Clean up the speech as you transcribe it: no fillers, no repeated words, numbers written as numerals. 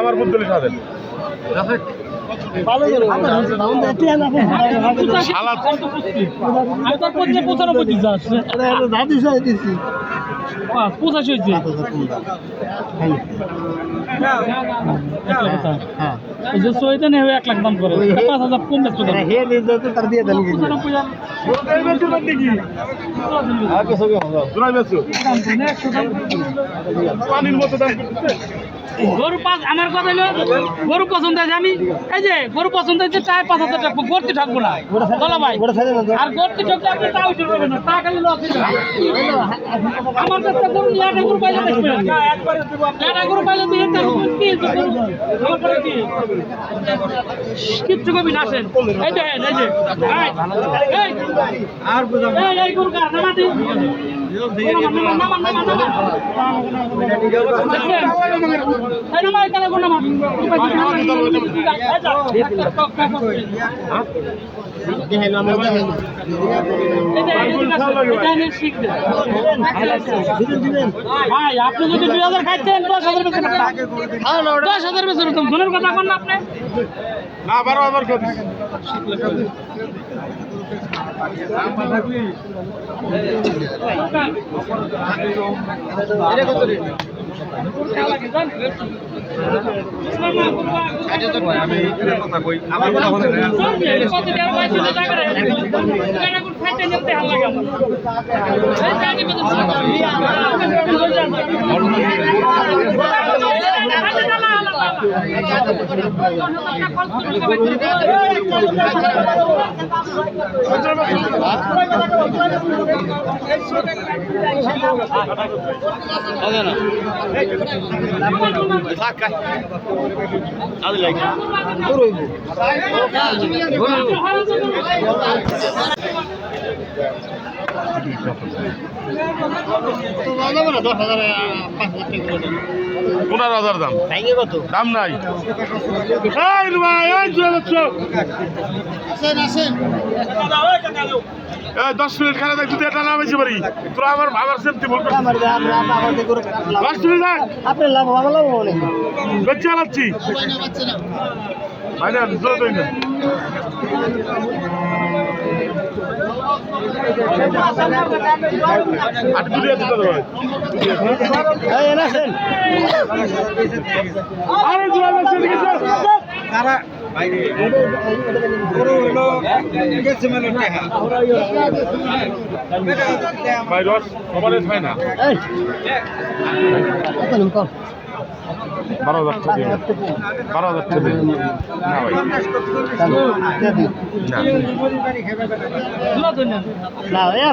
আমার বুদ্ধি লিখা $1 লাখ দাম করে 5,000 কম গরু পাঁচ আমার কথা হলো গরু পছন্দ আছে আমি এই যে গরু পছন্দ হচ্ছে তাই 5,000 টাকা গড়তে থাকবো না বলা ভাই আর গড়তে থাকলে আপনি তাও চলবে না তা খালি লস আমার কাছে গরু লাটা গরু পাইলে দেখবেন লাটা গরু পাইলে দিয়ে কি আমার পরে কি কিচ্ছু কবি না আসেন এই দেখেন এই যে এই আর বুঝাম এই গরু কার নামা দিন ভাই আপনি যদি 2,000 খাইতেন 10,000 বেতন ধনের কথা কন না আপনি না 12,000 $15,000 দাম দাম নাই 10 মিনিট খেলা দেখ তুই এটা নাম এসে পারি তোরা আমার সেফটি বল আপনি লাভ আমার লাভ বেচে চালাচ্ছি ভাই না জোর না আট দুটো আছে তো ভাই এই এনেছেন আরে দুটো আছে ঠিক আছে সারা ভাই পুরো হলো গেছে মানে টাকা ভাই রস কভারেজ হয় না এই কত নিম কর 12,000 টাকা 12,000 টাকা না ভাই না না